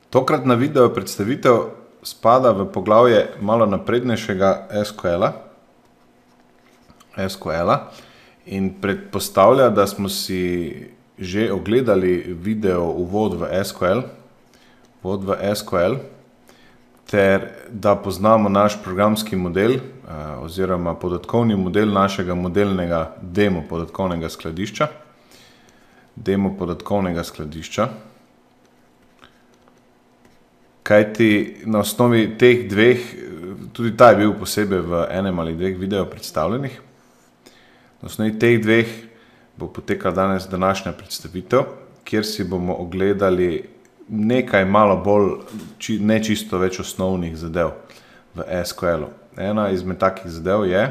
Tokratna video predstavitev spada v poglavje malo naprednejšega SQL-a in predpostavlja, da smo si že ogledali video uvod v SQL, ter da poznamo naš programski model oziroma podatkovni model našega modelnega demo podatkovnega skladišča. Kajti na osnovi teh dveh, tudi ta je bil posebej v enem ali dveh video predstavljenih, na osnovi teh dveh bo potekala danes današnja predstavitev, kjer si bomo ogledali nekaj malo bolj, ne čisto več osnovnih zadev v SQL-u. Ena izmed takih zadev je,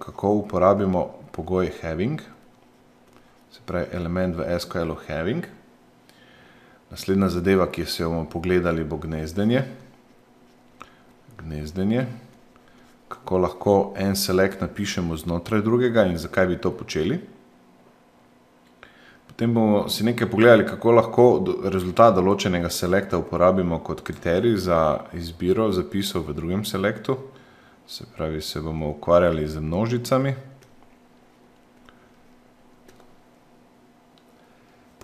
kako uporabimo pogoj having, se pravi element v SQL-u having. Naslednja zadeva, ki se jo bomo pogledali, bo gnezdenje. Kako lahko en select napišemo znotraj drugega in zakaj bi to počeli. Potem bomo si nekaj pogledali, kako lahko rezultat določenega selecta uporabimo kot kriterij za izbiro zapisov v drugem selectu. Se pravi, se bomo ukvarjali z množicami.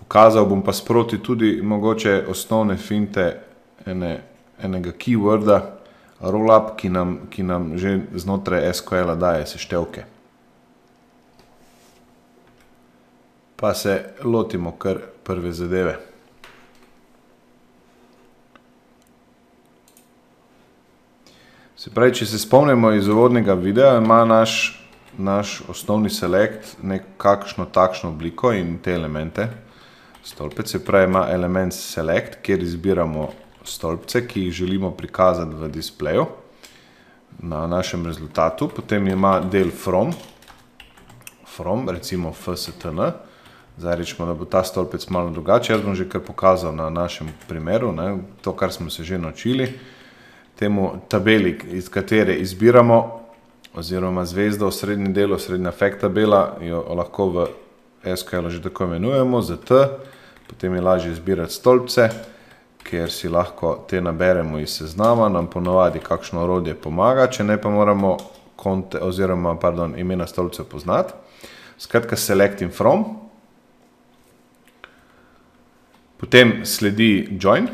Pokazal bom pa sproti tudi mogoče osnovne finte enega keyworda rollup, ki nam že znotraj SQL-a daje seštevke. Pa se lotimo kar prve zadeve. Se pravi, če se spomnimo iz uvodnega videa, ima naš osnovni select nekakšno takšno obliko in te elemente. Stolpec, se pravi, ima element select, kjer izbiramo stolpce, ki jih želimo prikazati v displeju na našem rezultatu. Potem ima del from, recimo fstn. Zdaj rečemo, da bo ta stolpec malo drugače. Jaz bom že kar pokazal na našem primeru, to, kar smo se že naučili. Temu tabeli, iz katere izbiramo, oziroma zvezdo v srednjem delu, srednja fact tabela, jo lahko v SQL-u že tako imenujemo, z T. Potem je lažje izbirati stolpce, ker si lahko te naberemo iz seznama, nam ponovadi kakšno orodje pomaga, če ne pa moramo imena stolpcev poznati. Skratka, select in from. Potem sledi join.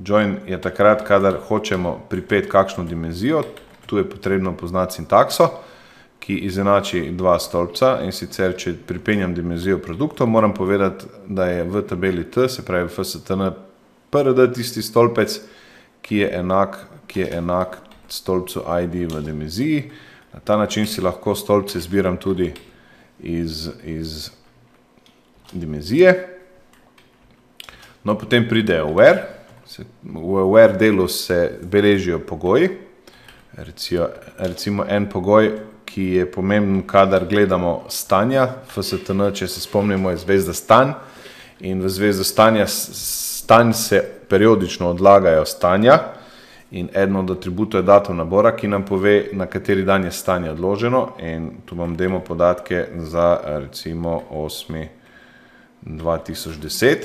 Join je takrat, kadar hočemo pripeti kakšno dimenzijo. Tu je potrebno poznati sintakso, ki izenači dva stolpca, in sicer, če pripenjam dimenzijo produktov, moram povedati, da je v tabeli T, se pravi fstn, prd tisti stolpec, ki je enak stolpcu id v dimenziji. Na ta način si lahko stolpce zbiram tudi iz dimenzije. No, potem pride aware. V aware delu se beležijo pogoji. Recimo en pogoj, ki je pomemben, kadar gledamo stanja. Fstn, če se spomnimo, je zvezda stanj, in v zvezdo stanj se periodično odlagajo stanja, in eden od atributov je datum nabora, ki nam pove, na kateri dan je stanje odloženo, in tu imam demo podatke za recimo 8.2010.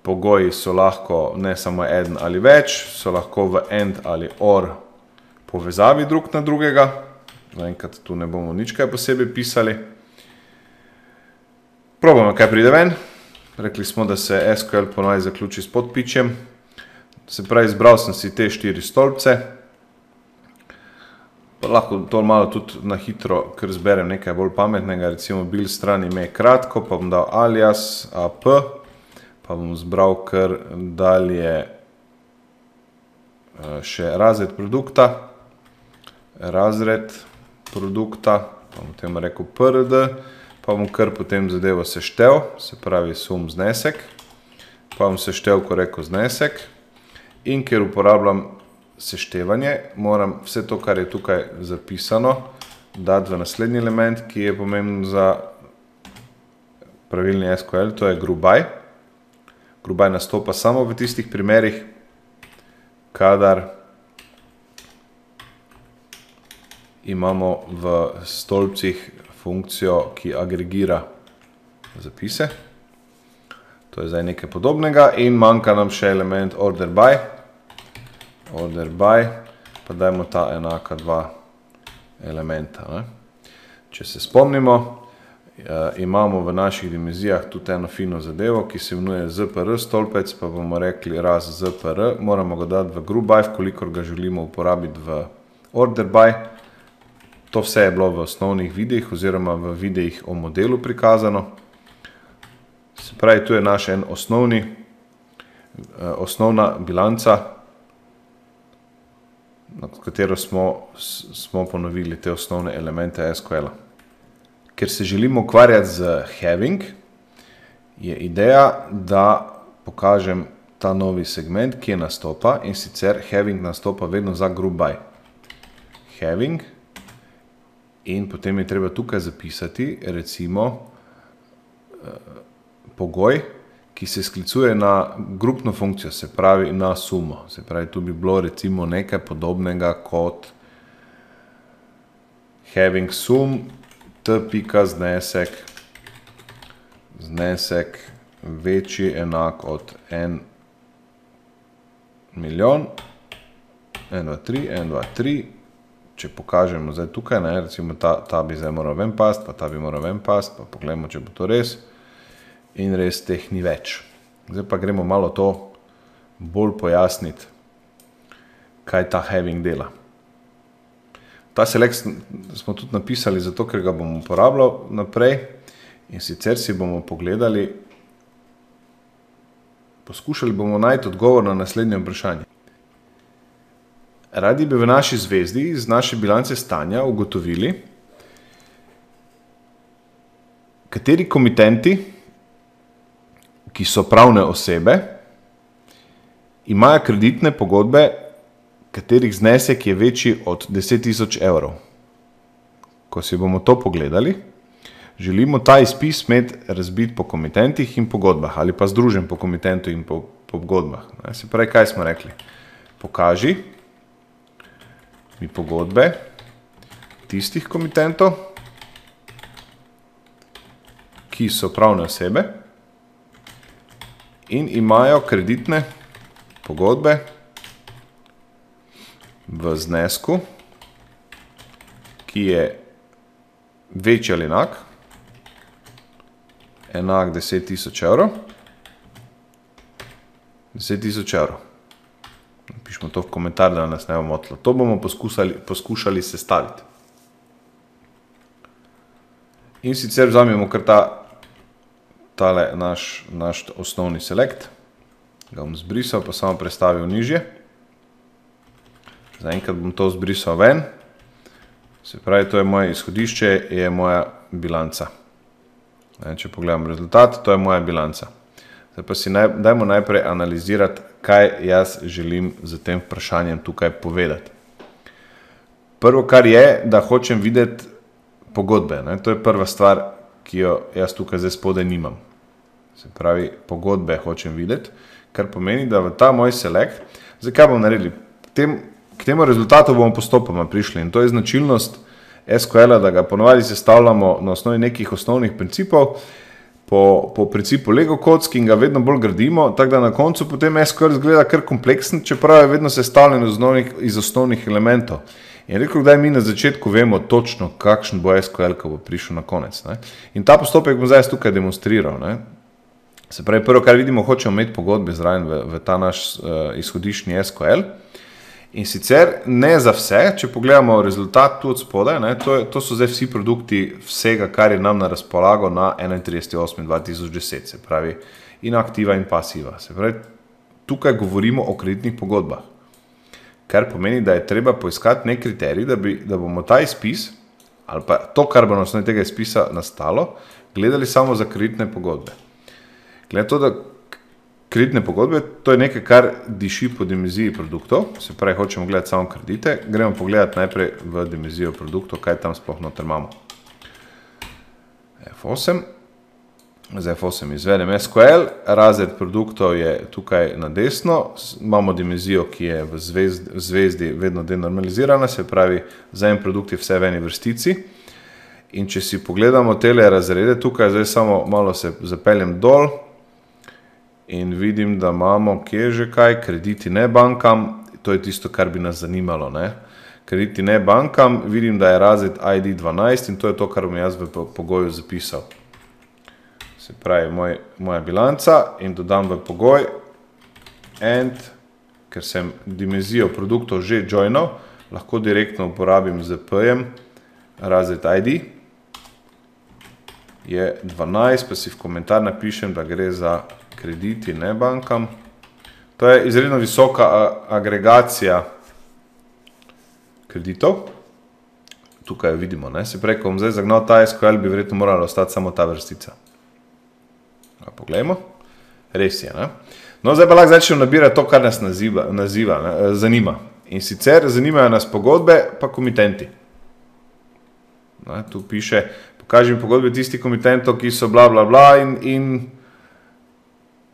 Pogoji so lahko ne samo eden ali več, so lahko v and ali or povezavi drug na drugega. Zaenkrat tu ne bomo nič kaj posebej pisali. Probamo, kaj pride ven. Rekli smo, da se SQL ponovadi zaključi s podpičjem. Se pravi, izbral sem si te 4 stolpce. Pa lahko to malo tudi na hitro, ker zberem nekaj bolj pametnega. Recimo bil stran ime kratko, pa bom dal alias ap, pa bom zbral kar dalje še razred produkta, pa bom tem rekel prd, pa bom kar potem zadevo seštev, se pravi sum znesek, pa bom seštevko rekel znesek, in ker uporabljam seštevanje, moram vse to, kar je tukaj zapisano, dati v naslednji element, ki je pomemben za pravilni SQL, to je group by. Group by nastopa samo v tistih primerih, kadar imamo v stolpcih funkcijo, ki agregira zapise. To je zdaj nekaj podobnega in manjka nam še element order by. Order by, pa dajmo ta enaka dva elementa. Ne? Če se spomnimo, imamo v naših dimenzijah tudi eno fino zadevo, ki se imenuje ZPR stolpec, pa bomo rekli raz ZPR, moramo ga dati v group by, kolikor ga želimo uporabiti v order by. To vse je bilo v osnovnih videih oziroma v videih o modelu prikazano. Se pravi, tu je naš en osnovna bilanca, na katero smo ponovili te osnovne elemente SQL-a. Ker se želimo ukvarjati z having, je ideja, da pokažem ta novi segment, ki je nastopa, in sicer having nastopa vedno za group by. Having, in potem je treba tukaj zapisati, recimo, pogoj, ki se sklicuje na grupno funkcijo, se pravi na sumo. Se pravi, tu bi bilo recimo nekaj podobnega kot having sum znesek večji enak od 1 milijon, 1, 2, 3, 1, 2, 3. Če pokažemo zdaj tukaj, ne, recimo ta bi zdaj moral ven past, pa ta bi moral ven past, pa pogledamo, če bo to res. In res teh ni več. Zdaj pa gremo malo to bolj pojasniti, kaj ta having dela. Ta select smo tudi napisali zato, ker ga bomo uporabljali naprej in sicer si bomo pogledali, poskušali bomo najti odgovor na naslednje vprašanje. Radi bi v naši zvezdi iz naše bilance stanja ugotovili, kateri komitenti, ki so pravne osebe, imajo kreditne pogodbe, katerih znesek je večji od 10.000 evrov. Ko si bomo to pogledali, želimo ta izpis imeti razbit po komitentih in pogodbah, ali pa združen po komitentu in po pogodbah. Se pravi, kaj smo rekli? Pokaži mi pogodbe tistih komitentov, ki so pravne osebe, in imajo kreditne pogodbe v znesku, ki je večji ali enak 10.000 evrov. 10.000 evrov. Napišemo to v komentar, da nas ne bo motilo. To bomo poskušali sestaviti. In sicer vzamemo kar tale naš osnovni select, ga bom zbrisal, pa samo prestavil nižje. Zaenkrat bom to zbrisal ven, se pravi, to je moje izhodišče, je moja bilanca. Če pogledam rezultat, to je moja bilanca. Zdaj pa si dajmo najprej analizirati, kaj jaz želim z tem vprašanjem tukaj povedati. Prvo, kar je, da hočem videti pogodbe. To je prva stvar, ki jo jaz tukaj zdaj spodaj nimam. Se pravi, pogodbe hočem videti, kar pomeni, da v ta moj select, zdaj kaj bomo naredili? K temu rezultatu bomo postopoma prišli in to je značilnost SQL-a, da ga ponovadi sestavljamo na osnovi nekih osnovnih principov, po principu Lego kock in ga vedno bolj gradimo, tako da na koncu potem SQL izgleda kar kompleksen, čeprav je vedno sestavljen iz osnovnih elementov. In rekel, kdaj mi na začetku vemo točno, kakšen bo SQL, ko bo prišel na konec. In ta postopek bom zdaj tukaj demonstriral. Se pravi, prvo, kar vidimo, hočemo imeti pogodbe zraven v ta naš izhodiščni SQL. In sicer ne za vse, če pogledamo rezultat tu od spodaj, to so zdaj vsi produkti vsega, kar je nam na razpolago na 31.8.2010, se pravi in aktiva in pasiva. Se pravi, tukaj govorimo o kreditnih pogodbah, kar pomeni, da je treba poiskati nek kriterij, da bomo ta izpis, ali pa to, kar bo na osnovi tega izpisa nastalo, gledali samo za kreditne pogodbe. Glede to, da kreditne pogodbe, to je nekaj, kar diši po dimenziji produktov, se pravi, hočemo gledati samo kredite, gremo pogledati najprej v dimenzijo produktov, kaj tam sploh noter imamo. F8, za F8 izvedem SQL, razred produktov je tukaj na desno, imamo dimenzijo, ki je v zvezdi vedno denormalizirana, se pravi, za en produkt je vse v eni vrstici In če si pogledamo tele razrede, tukaj zdaj samo malo se zapeljem dol in vidim, da imamo, kje že kaj, krediti ne bankam, to je tisto, kar bi nas zanimalo, ne. Krediti ne bankam, vidim, da je razred ID 12 in to je to, kar bom jaz v pogoju zapisal. Se pravi, moja bilanca in dodam v pogoj and, ker sem dimenzijo produktov že joinal, lahko direktno uporabim z p-jem razred ID je 12, pa si v komentar napišem, da gre za krediti ne bankam. To je izredno visoka agregacija kreditov. Tukaj jo vidimo, ne. Se pravi, ko bom zdaj zagnal ta SQL, bi verjetno morala ostati samo ta vrstica. Poglejmo. Res je, ne. No, zdaj pa lahko začnemo nabirati to, kar nas zanima. In sicer zanimajo nas pogodbe pa komitenti. Tu piše, pokaži mi pogodbe tistih komitentov, ki so bla bla bla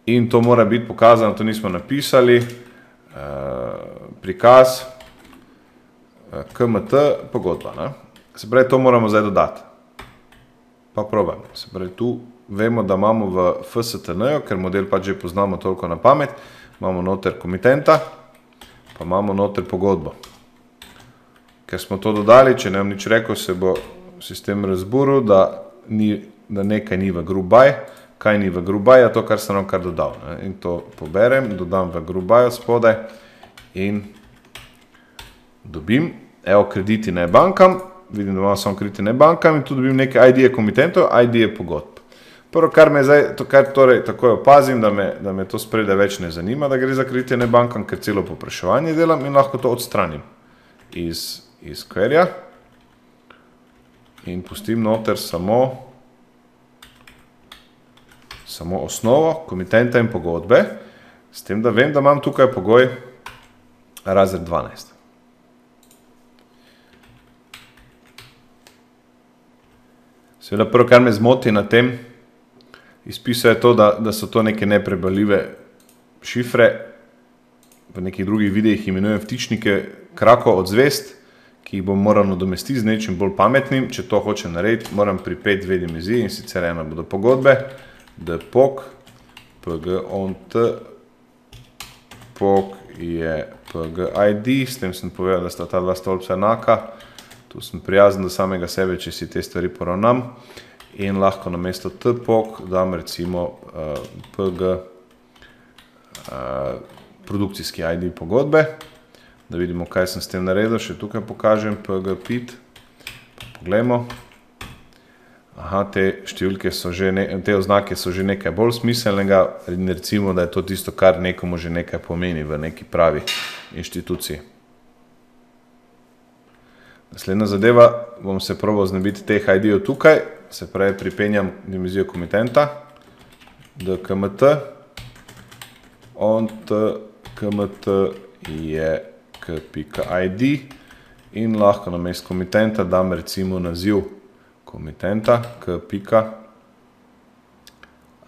in to mora biti pokazano, to nismo napisali. Prikaz KMT pogodba, ne. Se pravi, to moramo zdaj dodati. Pa probam. Se pravi, tu vemo, da imamo v FSTN-ju, ker model pač že poznamo toliko na pamet, imamo noter komitenta, pa imamo noter pogodbo. Ker smo to dodali, če ne bom nič rekel, se bo sistem razburil, da nekaj ni v group by. Kaj ni v group by, je to, kar sem kar dodal. In to poberem, dodam v group by spodaj in dobim, evo, krediti ne bankam, vidim, da imamo samo krediti ne bankam in tu dobim nekaj ID-je komitentov, ID-je pogodb. Prvo, kar me zdaj, kar torej takoj opazim, da me to spredaj več ne zanima, da gre za krediti ne bankam, ker celo popraševanje delam in lahko to odstranim iz queryja in pustim noter samo osnovo, komitenta in pogodbe, s tem, da vem, da imam tukaj pogoj razred 12. Seveda prvo, kar me zmoti na tem izpisu je to, da so to neke neprebaljive šifre, v nekih drugih videih imenujem vtičnike krakov od zvest, ki jih bom moral nadomestiti z nečim bolj pametnim. Če to hočem narediti, moram pripeti dve dimenziji in sicer ena bodo pogodbe, dpog, pgont, pog je pgid, s tem sem povedal, da sta ta dva stolpca enaka. Tu sem prijazen do samega sebe, če si te stvari poravnam. In lahko namesto tpog dam recimo pg produkcijski ID pogodbe, da vidimo, kaj sem s tem naredil. Še tukaj pokažem pg-pit. Poglejmo. Aha, te številke so že, te oznake so že nekaj bolj smiselnega. Recimo, da je to tisto, kar nekomu že nekaj pomeni v neki pravi inštituciji. Naslednja zadeva, bom se probal znebiti teh ID-jev tukaj, se pravi, pripenjam dimenzijo komitenta, dkmt, ont kmt je k.id in lahko namesto komitenta dam recimo naziv komitenta k.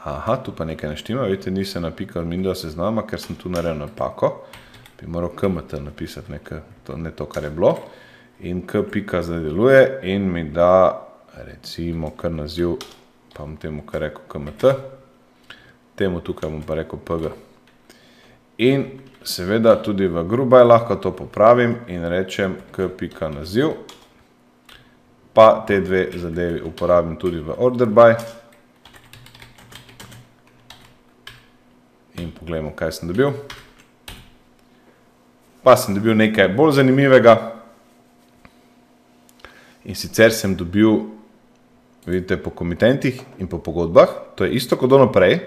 Aha, tu pa nekaj neštima, vidite, nisem napikal Windows seznama, ker sem tu naredil napako. Bi moral kmt napisati, ne to, kar je bilo. In k. zdaj deluje in mi da recimo kar naziv, pa bom temu kar rekel kmt. Temu tukaj bom pa rekel pg. In seveda tudi v group by lahko to popravim in rečem k. naziv. Pa te dve zadevi uporabim tudi v order by. In pogledamo, kaj sem dobil. Pa sem dobil nekaj bolj zanimivega. In sicer sem dobil, vidite, po komitentih in po pogodbah. To je isto kot ono prej.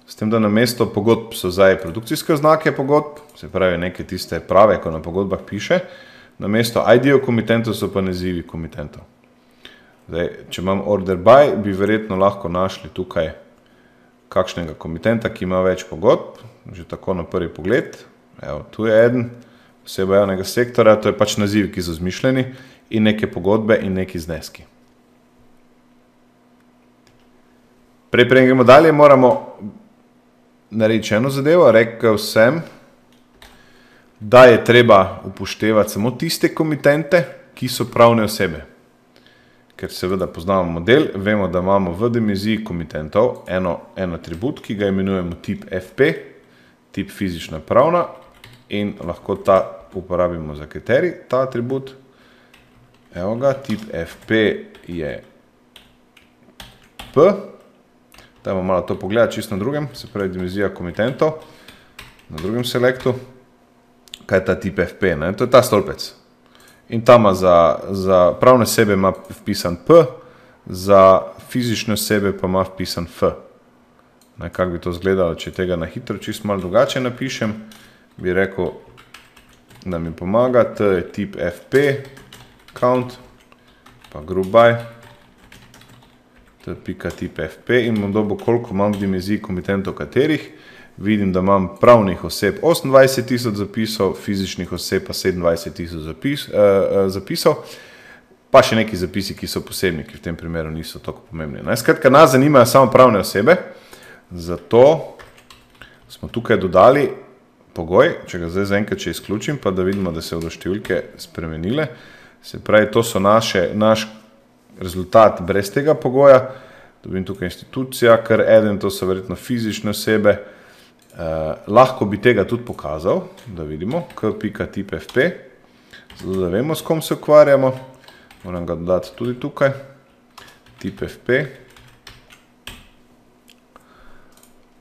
S tem, da namesto pogodb so zdaj produkcijske oznake pogodb, se pravi neke tiste prave, ko na pogodbah piše. Namesto ID-jev komitentov so pa nazivi komitentov. Zdaj, če imam order by, bi verjetno lahko našli tukaj kakšnega komitenta, ki ima več pogodb, že tako na prvi pogled. Evo, tu je eden, oseba javnega sektora, to je pač nazivi, ki so zmišljeni, in neke pogodbe in neki zneski. Preden gremo dalje, moramo narediti še eno zadevo. Rekel sem, da je treba upoštevati samo tiste komitente, ki so pravne osebe. ker seveda poznamo model, vemo, da imamo v dimenziji komitentov en atribut, ki ga imenujemo tip FP, tip fizična pravna, in lahko ta uporabimo za kriterij, ta atribut. Evo ga, tip FP je P. Dajmo malo to pogledati čisto na drugem, se pravi dimenzija komitentov, na drugem selektu. Kaj je ta tip FP? Ne? To je ta stolpec. In tam za pravne osebe ima vpisan P, za fizične osebe pa ima vpisan F. Kako bi to izgledalo, če tega na hitro čisto malo drugače napišem, bi rekel, da mi pomaga, T je tip FP, count, pa group by, T pika tip FP in bom dobil, koliko imam v dimenziji komitentov katerih. Vidim, da imam pravnih oseb 28.000 zapisov, fizičnih oseb pa 27.000 zapisov, pa še neki zapisi, ki so posebni, ki v tem primeru niso tako pomembni. Skratka, nas zanimajo samo pravne osebe, zato smo tukaj dodali pogoj, če ga zdaj zaenkrat še izključim, pa da vidimo, da se bodo številke spremenile. Se pravi, to so naš rezultat brez tega pogoja. Dobim tukaj institucija, kar eden, to so verjetno fizične osebe. Lahko bi tega tudi pokazal, da vidimo, k.tip FP, zato da vemo, s kom se ukvarjamo. Moram ga dodati tudi tukaj. Tip FP.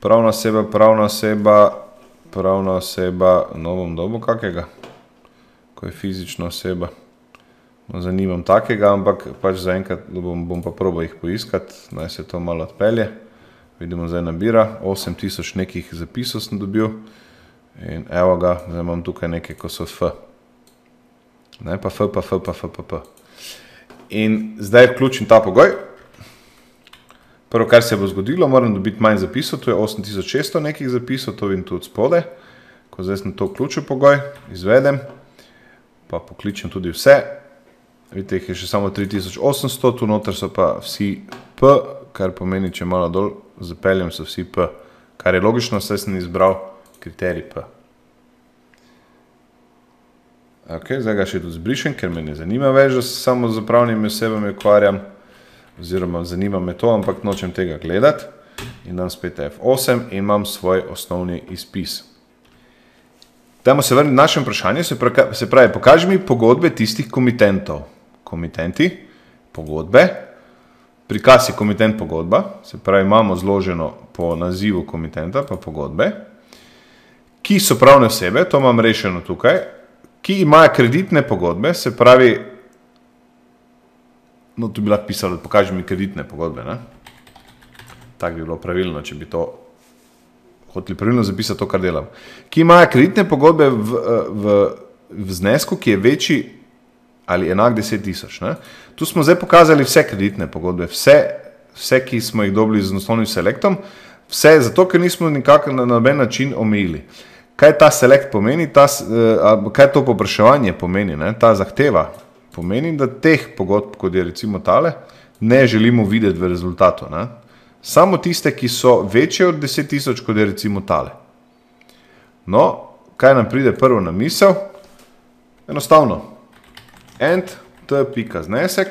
Pravna oseba, no bom dobil kakega, ko je fizična oseba. Zanimam takega, ampak pač zaenkrat bom pa probal jih poiskati, naj se to malo odpelje. Vidimo, zdaj nabira, 8000 nekih zapisov sem dobil in evo ga, zdaj imam tukaj nekaj, ko so F. Ne, pa F, pa F, pa F, pa P. In zdaj vključim ta pogoj. Prvo, kar se bo zgodilo, moram dobiti manj zapisov, to je 8600 nekih zapisov, to vidim tudi spode. Ko zdaj sem to vključil pogoj, izvedem, pa pokličem tudi vse. Vidite, jih je še samo 3800, tu noter so pa vsi P, kar pomeni, če malo dol zapeljem, so vsi P. Kar je logično, saj sem izbral kriterij P. Ok, zdaj ga še tudi zbrišem, ker me ne zanima več, da se samo z pravnimi osebami ukvarjam, oziroma zanima me to, ampak nočem tega gledati. In dam spet F8 in imam svoj osnovni izpis. Dajmo se vrniti na naše vprašanje, se pravi, pokaži mi pogodbe tistih komitentov. Komitenti, pogodbe, prikaz je komitent pogodba, se pravi, imamo zloženo po nazivu komitenta, pa pogodbe, ki so pravne osebe, to imam rešeno tukaj, ki imajo kreditne pogodbe, se pravi, no tu bi lahko pisalo, da pokaži mi kreditne pogodbe, ne? Tako bi bilo pravilno, če bi to hoteli pravilno zapisati to, kar delam. Ki imajo kreditne pogodbe v znesku, ki je večji ali enak 10.000. Tu smo zdaj pokazali vse kreditne pogodbe, vse, ki smo jih dobili z osnovnim selektom, vse zato, ker nismo nikakor na noben način omejili. Kaj ta selekt pomeni, kaj to povpraševanje pomeni, ta zahteva pomeni, da teh pogodb, kot je recimo tale, ne želimo videti v rezultatu. Samo tiste, ki so večje od 10.000, kot je recimo tale. No, kaj nam pride prvo na misel? Enostavno. End, t pika znesek,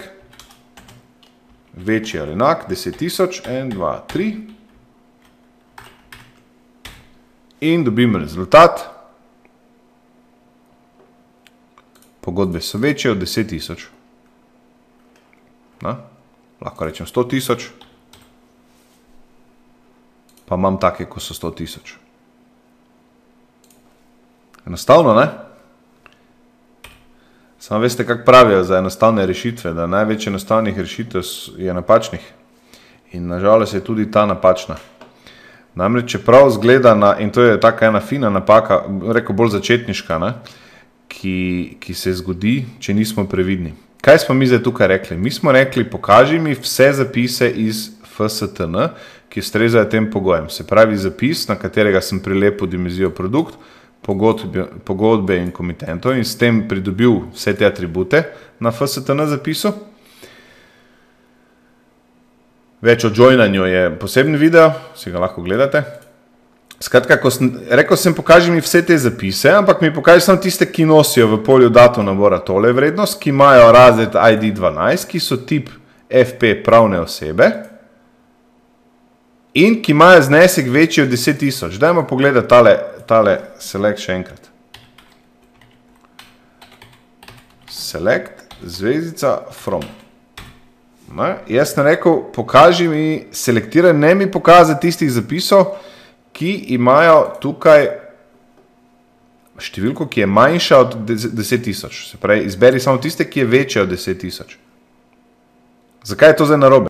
večji ali enak, 10.000, 1, 2, 3. In dobim rezultat. Pogodbe so večje od 10.000. Lahko rečem 100.000. Pa imam take, ko so 100.000. Enostavno, ne? Samo veste, kako pravijo za enostavne rešitve, da največ enostavnih rešitev je napačnih. In nažalost je tudi ta napačna. Namreč, čeprav zgleda, in to je taka ena fina napaka, rekel bolj začetniška, ki se zgodi, če nismo previdni. Kaj smo mi zdaj tukaj rekli? Mi smo rekli, pokaži mi vse zapise iz FSTN, ki ustrezajo tem pogojem. Se pravi zapis, na katerega sem prilepil dimenzijo produkt, pogodbe in komitentov in s tem pridobil vse te atribute na FSTN zapisu. Več o joinanju je poseben video, si ga lahko gledate. Skratka, rekel sem, pokaži mi vse te zapise, ampak mi pokaži samo tiste, ki nosijo v polju datum nabora tole vrednost, ki imajo razred ID 12, ki so tip FP pravne osebe in ki imajo znesek večji od 10.000. Dajmo pogledati tale select še enkrat. Select, zvezdica, from. Jaz sem rekel, pokaži mi, selektiraj, ne mi pokazati tistih zapisov, ki imajo tukaj številko, ki je manjša od 10.000. Se pravi, izberi samo tiste, ki je večja od 10.000. Zakaj je to zdaj narobe?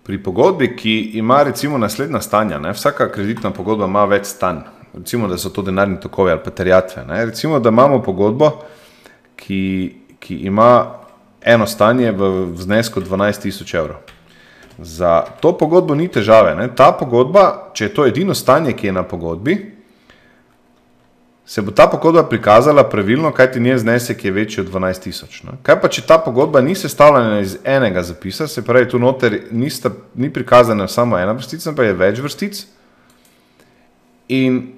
Pri pogodbi, ki ima recimo naslednja stanja, vsaka kreditna pogodba ima več stanj. Recimo, da so to denarni tokovi ali pa terjatve. Recimo, da imamo pogodbo, ki ima eno stanje v znesku 12.000 evrov. Za to pogodbo ni težave. Ta pogodba, če je to edino stanje, ki je na pogodbi, se bo ta pogodba prikazala pravilno, kaj ti njen znesek je večji od 12.000. Kaj pa, če ta pogodba ni sestavljena iz enega zapisa, se pravi, tu noter ni prikazana samo ena vrstica, pa je več vrstic in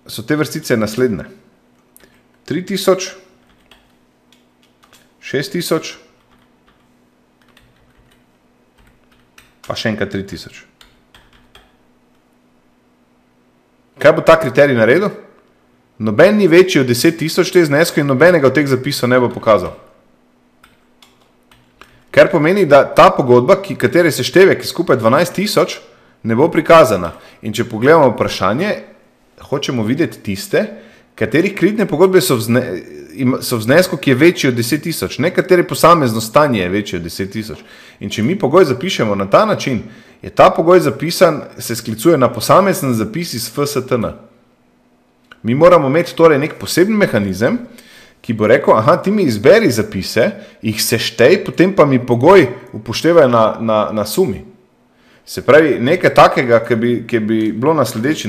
so te vrstice naslednje. 3.000, 6.000, pa še enkrat 3.000. Kaj bo ta kriterij naredil? Noben ni večji od 10.000 te znesko in nobenega od teh zapisov ne bo pokazal. Ker pomeni, da ta pogodba, katere seštevek je skupaj 12.000, ne bo prikazana. In če pogledamo vprašanje, hočemo videti tiste, katerih kreditne pogodbe so v znesku, ki je večji od 10.000. Nekatere posamezno stanje je večje od 10.000. In če mi pogoj zapišemo na ta način, je ta pogoj zapisan, se sklicuje na posamezen zapis iz FSTN. Mi moramo imeti torej nek poseben mehanizem, ki bo rekel, aha, ti mi izberi zapise, jih seštej, potem pa mi pogoj upoštevajo na sumi. Se pravi, nekaj takega, ki bi bilo na sledeči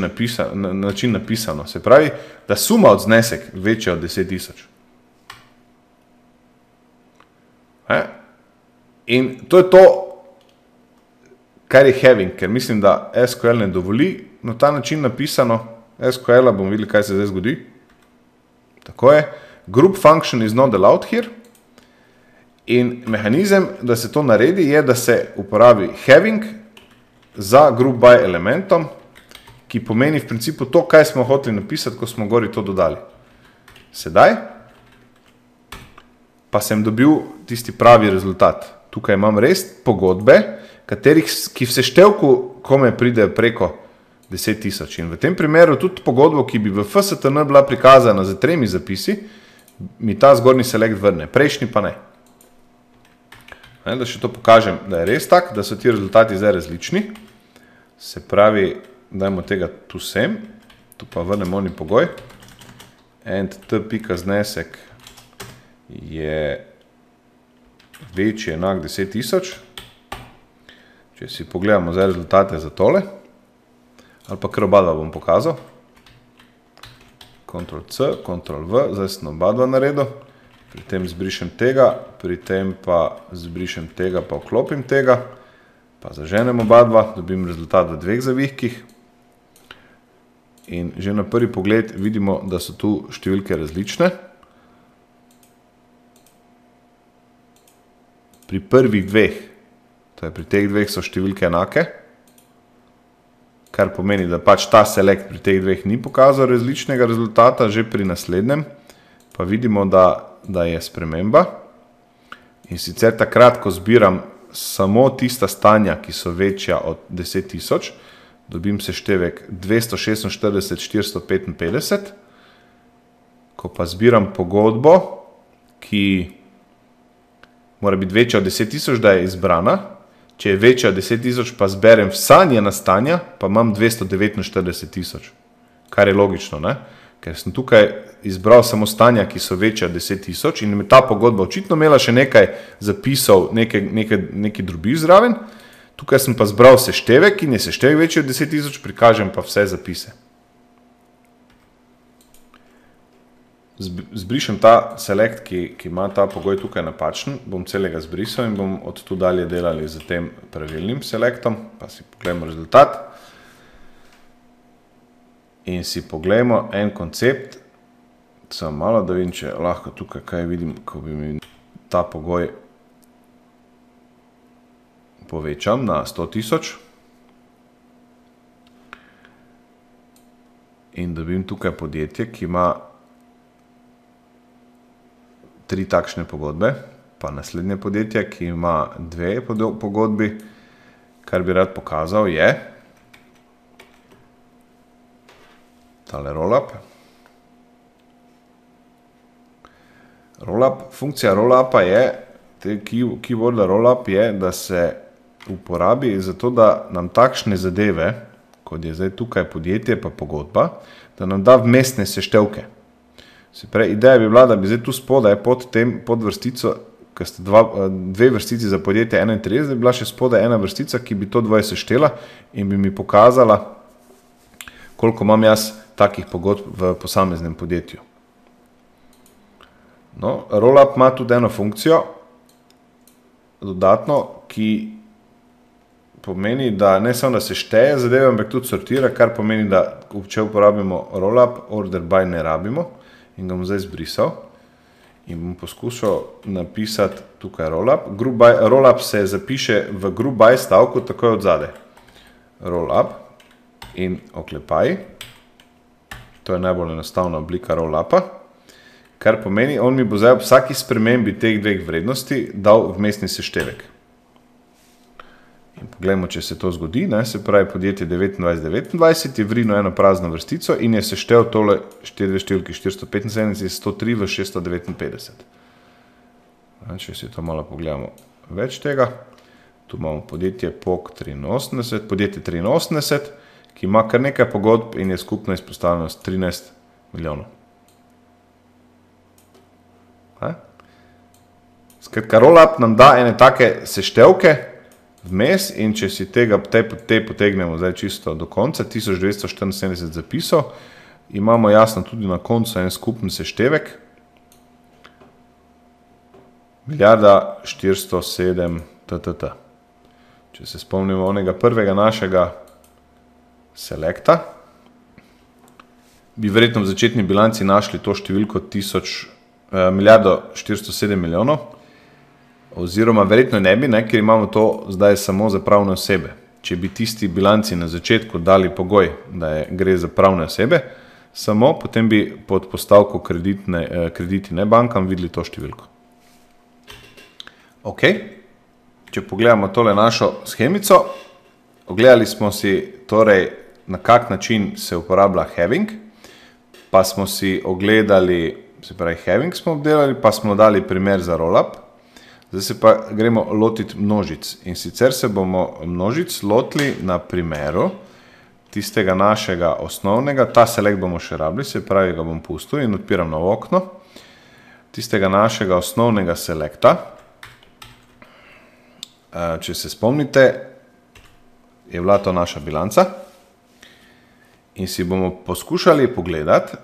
način napisano. Se pravi, da suma od znesek večja od 10.000. In to je to, kar je having, ker mislim, da SQL ne dovoli na ta način napisano. SQL-a bomo videli, kaj se zdaj zgodi. Tako je. Group function is not allowed here. In mehanizem, da se to naredi, je, da se uporabi having za group by elementom, ki pomeni v principu to, kaj smo hoteli napisati, ko smo gori to dodali. Sedaj pa sem dobil tisti pravi rezultat. Tukaj imam res pogodbe, ki v seštevku kome pridejo preko 10.000. In v tem primeru tudi pogodbo, ki bi v FSTN bila prikazana z 3 zapisi, mi ta zgornji select vrne, prejšnji pa ne. Da še to pokažem, da je res tak, da so ti rezultati zdaj različni. Se pravi, dajmo tega tu sem, tu pa vrnemo oni pogoj. And t.znesek je večji enak 10.000. Če si pogledamo zdaj rezultate za tole, ali pa kar oba dva bom pokazal. Ctrl-C, Ctrl-V, zdaj sem oba dva naredil. Pri tem zbrišem tega, pri tem pa zbrišem tega, pa vklopim tega. Pa zaženem oba dva, dobim rezultat v 2 zavihkih. In že na prvi pogled vidimo, da so tu številke različne. Pri prvih 2, to je pri teh 2 so številke enake, kar pomeni, da pač ta select pri teh 2 ni pokazal različnega rezultata, že pri naslednjem pa vidimo, da je sprememba. In sicer takrat, ko zbiram samo tista stanja, ki so večja od 10.000, dobim seštevek 246,455. Ko pa zbiram pogodbo, ki mora biti večja od 10.000, da je izbrana, če je večja od 10.000, pa zberem vsa njena stanja, pa imam 249.000, kar je logično, ne? Ker sem tukaj izbral samo stanja, ki so večja od 10.000 in ta pogodba očitno imela še nekaj zapisov, neki drobiž zraven. Tukaj sem pa zbral seštevek in je seštevek večji od 10.000, prikažem pa vse zapise. Zbrišem ta select, ki ima ta pogoj tukaj napačen, bom celega zbrisal in bom od tu dalje delali z tem pravilnim selectom, pa si pogledamo rezultat. In si pogledamo en koncept, samo malo, da vidim, če lahko tukaj kaj vidim, ko bi mi ta pogoj povečam na 100.000 in dobim tukaj podjetje, ki ima 3 takšne pogodbe, pa naslednje podjetje, ki ima 2 pogodbi. Kar bi rad pokazal je tale rollup. Funkcija rollupa je, keyworda rollup je, da se uporabi zato, da nam takšne zadeve, kot je zdaj tukaj podjetje pa pogodba, da nam da vmesne seštevke. Se pravi, ideja bi bila, da bi zdaj tu spodaj pod vrstico, ker sta 2 vrstici za podjetje 31, bi bila še spodaj ena vrstica, ki bi to dvoje seštela in bi mi pokazala, koliko imam jaz takih pogodb v posameznem podjetju. No, rollup ima tudi eno funkcijo, dodatno, ki pomeni, da ne samo da se šteje zadeve, ampak tudi sortira, kar pomeni, da če uporabimo rollup, order by ne rabimo in ga bom zdaj zbrisal in bom poskušal napisati tukaj rollup. Rollup se zapiše v group by stavku takoj od zade. Rollup in oklepaj. To je najbolj enostavna oblika rollupa, kar pomeni, on mi bo zdaj ob vsaki spremembi teh 2 vrednosti dal vmesni seštevek. In poglejmo, če se to zgodi, se pravi podjetje 29.29 je vrino eno prazno vrstico in je seštel tole 4 številke 475 103 v 659. Če si to malo pogledamo več tega, tu imamo podjetje POK 83, podjetje 83, ki ima kar nekaj pogodb in je skupna izpostavljenost 13 milijonov. Skratka, rollup nam da ene take seštevke vmes in če si te potegnemo zdaj čisto do konca, 1974 zapisov, imamo jasno tudi na koncu en skupen seštevek, 1.407 TTT. Če se spomnimo onega prvega našega selekta, bi verjetno v začetni bilanci našli to številko 1.407 milijonov, oziroma verjetno ne bi, ker imamo to zdaj samo za pravne osebe. Če bi tisti bilanci na začetku dali pogoj, da gre za pravne osebe, samo potem bi pod postavko krediti ne bankam videli to številko. Ok, če pogledamo tole našo shemico, ogledali smo si torej, na kak način se uporablja having, pa smo si ogledali, se pravi having smo obdelali, pa smo dali primer za rollup. Zdaj se pa gremo lotiti množic in sicer se bomo množic lotili na primeru tistega našega osnovnega, ta select bomo še rabili, se pravi ga bom pustil in odpiram novo okno, tistega našega osnovnega selecta. Če se spomnite, je bila to naša bilanca in si bomo poskušali pogledati,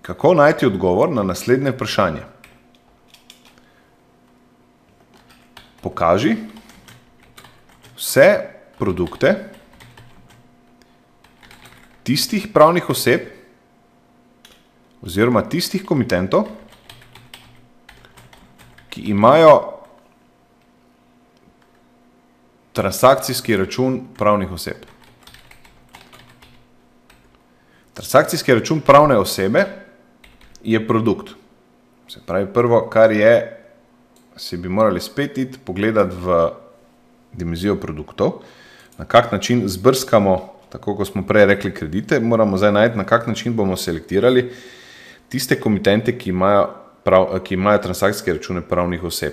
kako najti odgovor na naslednje vprašanje. Pokaži vse produkte tistih pravnih oseb oziroma tistih komitentov, ki imajo transakcijski račun pravnih oseb. Transakcijski račun pravne osebe je produkt. Se pravi, prvo, kar je, si bi morali spet iti pogledati v dimenzijo produktov, na kak način zbrskamo, tako kot smo prej rekli kredite, moramo zdaj najti, na kak način bomo selektirali tiste komitente, ki imajo transakcijske račune pravnih oseb.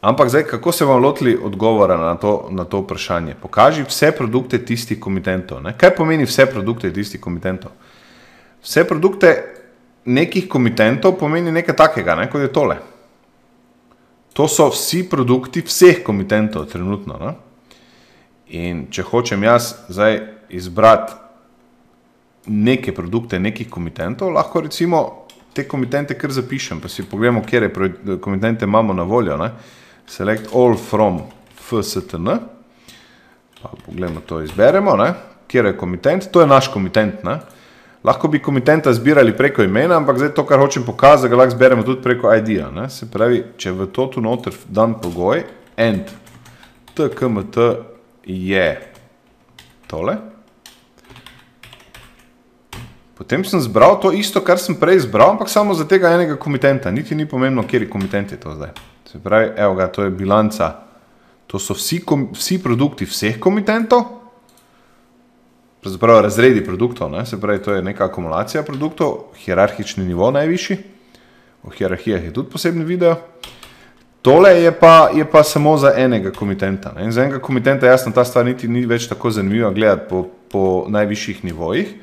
Ampak zdaj, kako se bomo lotili odgovora na to vprašanje? Pokaži vse produkte tistih komitentov. Kaj pomeni vse produkte tistih komitentov? Vse produkte nekih komitentov pomeni nekaj takega, kot je tole. To so vsi produkti vseh komitentov trenutno. In če hočem jaz zdaj izbrati neke produkte nekih komitentov, lahko recimo te komitente kar zapišem, pa si pogledamo, kjer komitente imamo na voljo. Select all from FSTN, pa pogledamo to, izberemo, kjer je komitent, to je naš komitent. Lahko bi komitenta zbirali preko imena, ampak zdaj to, kar hočem pokazati, ga lahko zberemo tudi preko ID-ja. Se pravi, če v to tu noter dan pogoj, and TKMT je tole. Potem sem zbral to isto, kar sem prej zbral, ampak samo za tega enega komitenta. Niti ni pomembno, kjeri komitent je to zdaj. Se pravi, evo ga, to je bilanca. To so vsi produkti vseh komitentov. Pravzaprav razredi produktov, ne? Se pravi, to je neka akumulacija produktov, hierarhični nivo najvišji. O hierarhijah je tudi posebni video. Tole je pa samo za enega komitenta. Ne? In za enega komitenta jasno ta stvar niti ni več tako zanimiva gledati po najvišjih nivojih,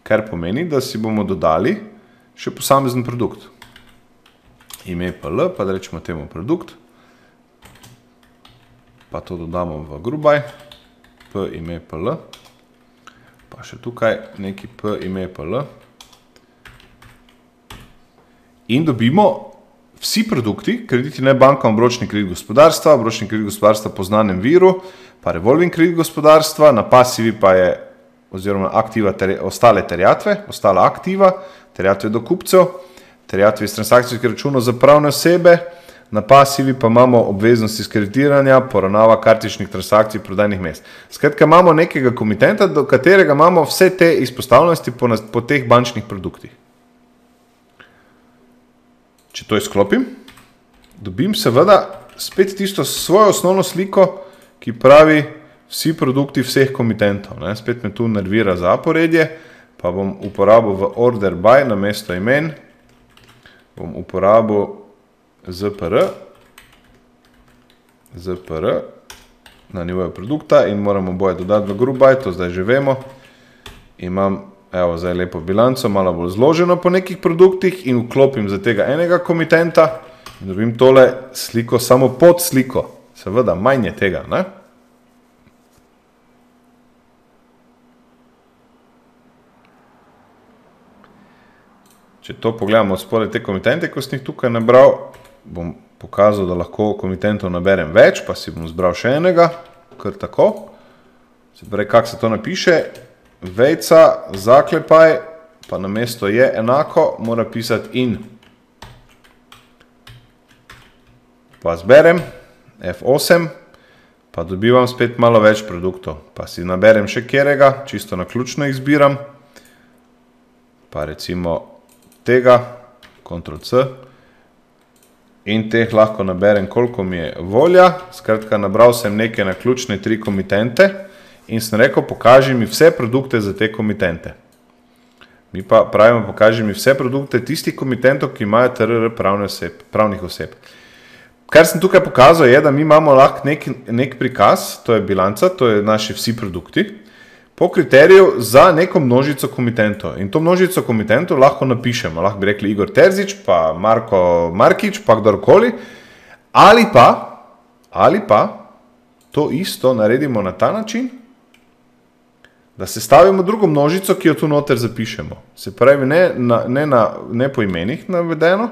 kar pomeni, da si bomo dodali še posamezen produkt. Ime PL, pa da rečemo temu produkt. Pa to dodamo v Grubaj. P ime PL. Pa še tukaj neki P ime PL. In dobimo vsi produkti, krediti ne banka, obročni kredit gospodarstva, obročni kredit gospodarstva po znanem viru, pa revolving kredit gospodarstva, na pasivi pa je oziroma aktiva ostale terjatve, ostala aktiva, terjatve do kupcev, terjatve iz transakcijskih računov za pravne osebe, na pasivi pa imamo obveznosti iz kreditiranja, poravnava kartičnih transakcij prodajnih mest. Skratka, imamo nekega komitenta, do katerega imamo vse te izpostavljenosti po teh bančnih produktih. Če to izklopim, dobim seveda spet tisto svojo osnovno sliko, ki pravi vsi produkti vseh komitentov. Ne? Spet me tu nervira zaporedje, pa bom uporabil v order by na mesto imen, bom uporabil ZPR na nivoju produkta in moramo boje dodati v group by, to zdaj že vemo. Imam evo zdaj lepo bilanco, malo bolj zloženo po nekih produktih in vklopim za tega enega komitenta in dobim tole sliko samo pod sliko. Seveda, manj je tega, ne? Če to pogledamo od spodaj te komitente, ko sem jih tukaj nabral, bom pokazal, da lahko komitentov naberem več, pa si bom zbral še enega, kar tako. Se pravi, kako se to napiše? Vejca, zaklepaj, pa na mesto je enako, mora pisati in. Pa zberem, F8, pa dobivam spet malo več produktov. Pa si naberem še kjerega, čisto naključno jih zbiram. Pa recimo tega, Ctrl+C. In teh lahko naberem, koliko mi je volja. Skratka, nabral sem neke naključne 3 komitente. In sem rekel, pokaži mi vse produkte za te komitente. Mi pa pravimo, pokaži mi vse produkte tistih komitentov, ki imajo TRR pravnih oseb. Kar sem tukaj pokazal je, da mi imamo lahko nek prikaz, to je bilanca, to je naši vsi produkti, po kriteriju za neko množico komitentov. In to množico komitentov lahko napišemo. Lahko bi rekli Igor Terzič, pa Marko Markič, pa kdorkoli. Ali pa to isto naredimo na ta način, da se stavimo drugo množico, ki jo tu noter zapišemo. Se pravi, ne po imenih navedeno,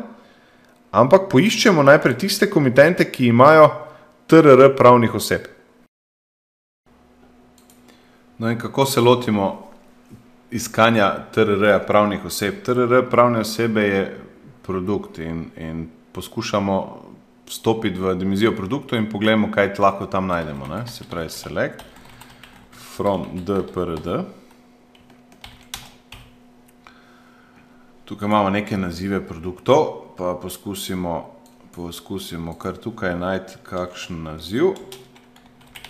ampak poiščemo najprej tiste komitente, ki imajo TRR pravnih oseb. No in kako se lotimo iskanja TRR pravnih oseb? TRR pravne osebe je produkt in poskušamo vstopiti v dimenzijo produktov in pogledamo, kaj lahko tam najdemo. Ne? Se pravi, select from DPRD. Tukaj imamo neke nazive produktov, pa poskusimo kar tukaj najti kakšen naziv.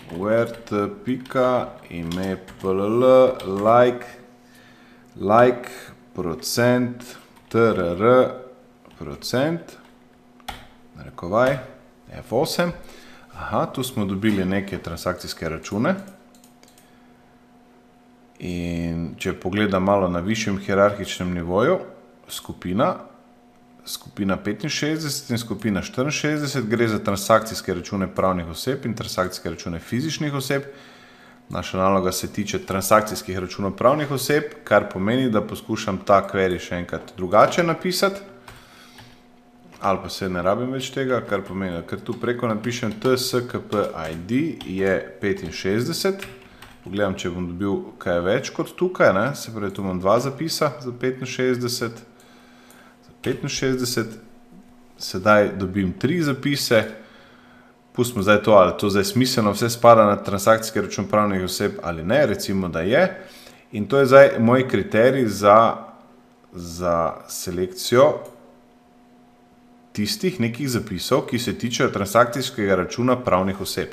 Word, pika, ime, PLL, like, procent, TRR, procent, narekovaj, F8. Aha, tu smo dobili neke transakcijske račune. In če pogledam malo na višjem hierarhičnem nivoju, skupina 65 in skupina 64 gre za transakcijske račune pravnih oseb in transakcijske račune fizičnih oseb. Naša naloga se tiče transakcijskih računov pravnih oseb, kar pomeni, da poskušam ta query še enkrat drugače napisati. Ali pa se ne rabim več tega, kar pomeni, da ker tu preko napišem TSKP-ID je 65. Pogledam, če bom dobil kaj več kot tukaj, ne? Se pravi, tu imam 2 zapisa za 65. Za 65, sedaj dobim 3 zapise, Pustimo zdaj to, ali to zdaj smiselno vse spada na transakcijski račun pravnih oseb ali ne, recimo, da je. In to je zdaj moj kriterij za selekcijo tistih nekih zapisov, ki se tičejo transakcijskega računa pravnih oseb.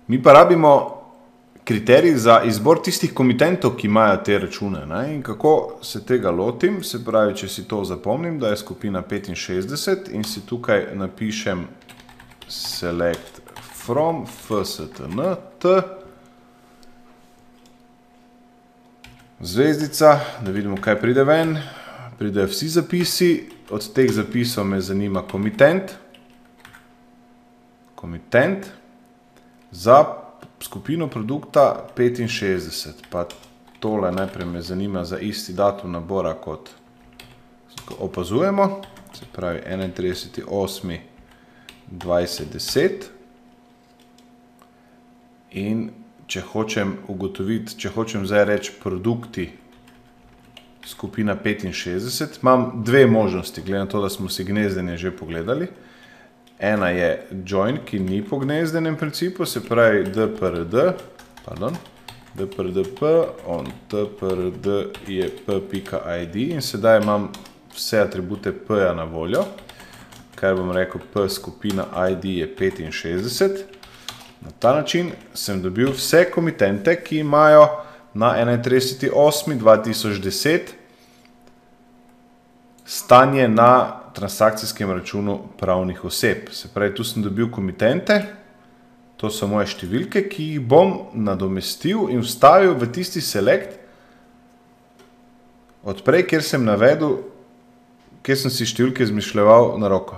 Mi pa rabimo kriterij za izbor tistih komitentov, ki imajo te račune. In kako se tega lotim, se pravi, če si to zapomnim, da je skupina 65 in si tukaj napišem select from fstn t zvezdica, da vidimo, kaj pride ven. Pridejo vsi zapisi, od teh zapisov me zanima komitent za skupino produkta 65, pa tole najprej me zanima za isti datum nabora, kot opazujemo, se pravi 31.8.2010. In če hočem ugotoviti, če hočem zdaj reči produkti skupina 65, imam dve možnosti, glede na to, da smo si gnezdenje že pogledali. Ena je join, ki ni po gnezdenem principu, se pravi dprdp on tprd je p.id in sedaj imam vse atribute p-ja na voljo, kar bom rekel p skupina id je 65. Na ta način sem dobil vse komitente, ki imajo na 31.8.2010 stanje na transakcijskem računu pravnih oseb. Se pravi, tu sem dobil komitente, to so moje številke, ki jih bom nadomestil in vstavil v tisti select odprej, kjer sem navedel, kjer sem si številke izmišljeval na roko.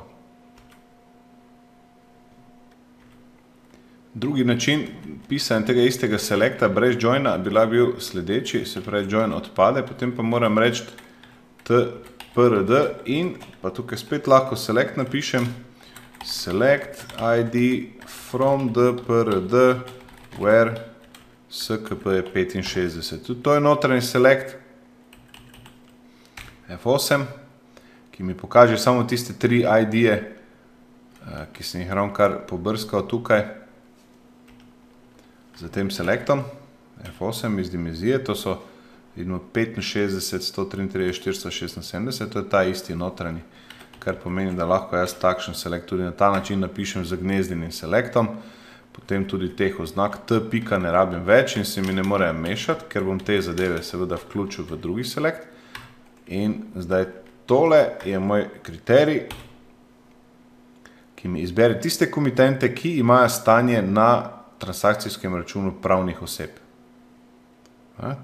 Drugi način pisanja tega istega selecta brez joina bi bil sledeči, se pravi join odpade, potem pa moram reči tprd in pa tukaj spet lahko select napišem select id from dprd where skp je 65. Tudi to je notranji select F8, ki mi pokaže samo tiste tri ID-je, ki sem jih ravnokar pobrskal tukaj za tem selectom F8 iz dimenzije, to so vidimo 65, 133, 476, to je ta isti notranji, kar pomeni, da lahko jaz takšen select tudi na ta način napišem z gnezdenim selectom, potem tudi teh oznak t pika ne rabim več in se mi ne morejo mešati, ker bom te zadeve seveda vključil v drugi select. In zdaj tole je moj kriterij, ki mi izbere tiste komitente, ki imajo stanje na transakcijskem računu pravnih oseb.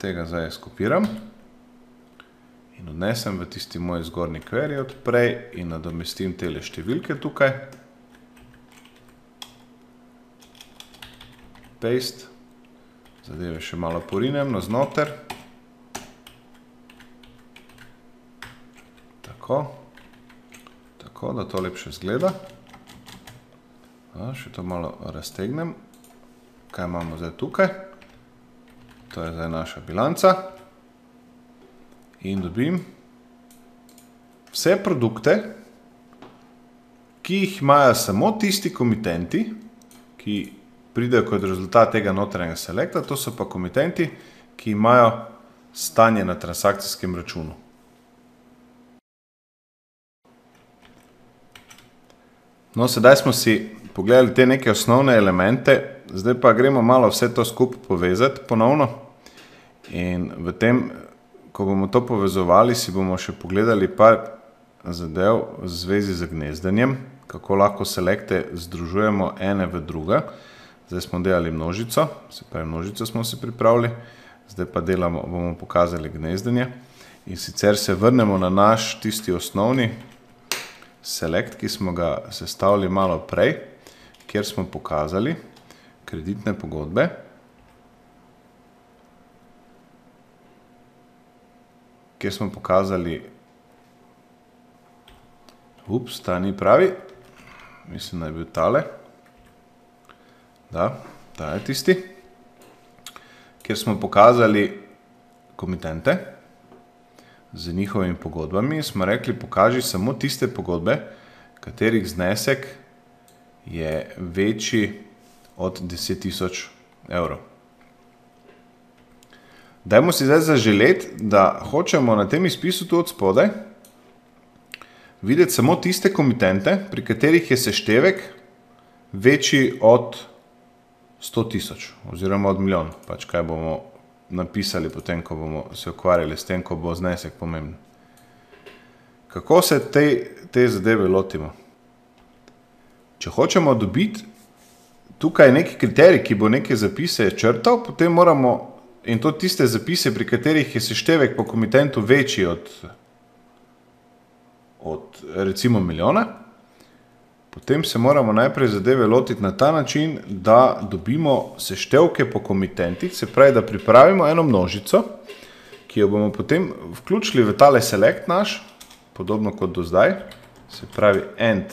Tega zdaj skopiram in odnesem v tisti moj zgornji query odprej in nadomestim tele številke tukaj. Paste. Zadeve še malo porinem navznoter. Tako, da to lepše zgleda. Še to malo raztegnem. Kaj imamo zdaj tukaj? To je zdaj naša bilanca. In dobim vse produkte, ki jih imajo samo tisti komitenti, ki pridejo kot rezultat tega notranjega selecta, to so pa komitenti, ki imajo stanje na transakcijskem računu. No, sedaj smo si pogledali te neke osnovne elemente, zdaj pa gremo malo vse to skupaj povezati ponovno. In v tem, ko bomo to povezovali, si bomo še pogledali par zadev v zvezi z gnezdenjem, kako lahko selekte združujemo ene v druga. Zdaj smo delali množico, se pravi množico smo si pripravili, zdaj pa bomo pokazali gnezdenje. In sicer se vrnemo na naš tisti osnovni select, ki smo ga sestavili malo prej, kjer smo pokazali kreditne pogodbe. Kjer smo pokazali, ta ni pravi, mislim, da je bil tale. Da, ta je tisti. Kjer smo pokazali komitente z njihovimi pogodbami, smo rekli, pokaži samo tiste pogodbe, katerih znesek je večji od 10.000 evrov. Dajmo si zdaj zaželeti, da hočemo na tem izpisu tu od spodaj videti samo tiste komitente, pri katerih je seštevek večji od 100.000 oziroma od milijon. Pač kaj bomo napisali potem, ko bomo se ukvarjali s tem, ko bo znesek pomemben. Kako se te zadeve lotimo? Če hočemo dobiti tukaj neki kriterij, ki bo neke zapise črtal, potem moramo, in to tiste zapise, pri katerih je seštevek po komitentu večji od recimo milijona, potem se moramo najprej zadeve lotiti na ta način, da dobimo seštevke po komitentih, se pravi, da pripravimo eno množico, ki jo bomo potem vključili v tale select naš, podobno kot do zdaj, se pravi end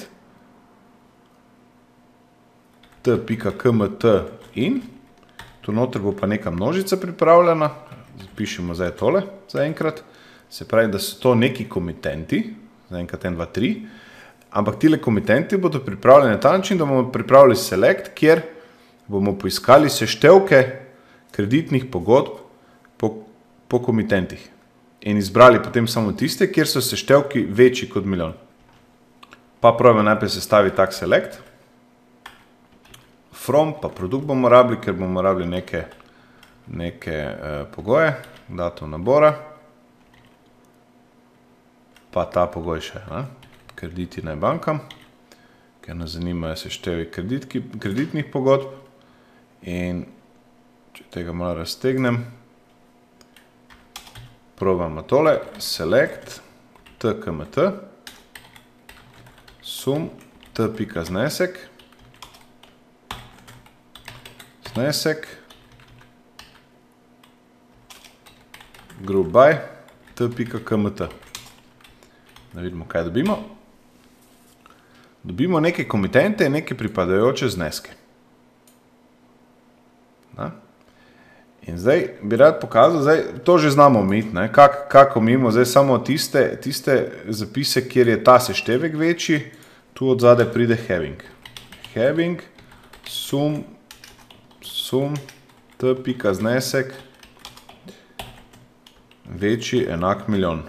t.kmt in, tu noter bo pa neka množica pripravljena, zapišemo zdaj tole zaenkrat, se pravi, da so to neki komitenti, zaenkrat 1, 2, 3, ampak tile komitenti bodo pripravljeni na ta način, da bomo pripravili select, kjer bomo poiskali seštevke kreditnih pogodb po komitentih in izbrali potem samo tiste, kjer so seštevki večji kot milijon. Pa probamo najprej sestaviti tak select, from, pa produkt bomo rabili, ker bomo rabili neke pogoje, datum nabora, pa ta pogoj še, krediti naj bankam, ker nas zanimajo seštevek kreditnih pogodb in če tega malo raztegnem, probamo tole, select, t.kmt, sum, t.znesek, znesek, group by, t.kmt. Da vidimo, kaj dobimo. Dobimo neke komitente in neke pripadajoče zneske. In zdaj bi rad pokazal, zdaj to že znamo omejiti, kako omejimo zdaj samo tiste zapise, kjer je ta seštevek večji, tu od zadaj pride having. Having, sum, t.znesek, večji enak milijon.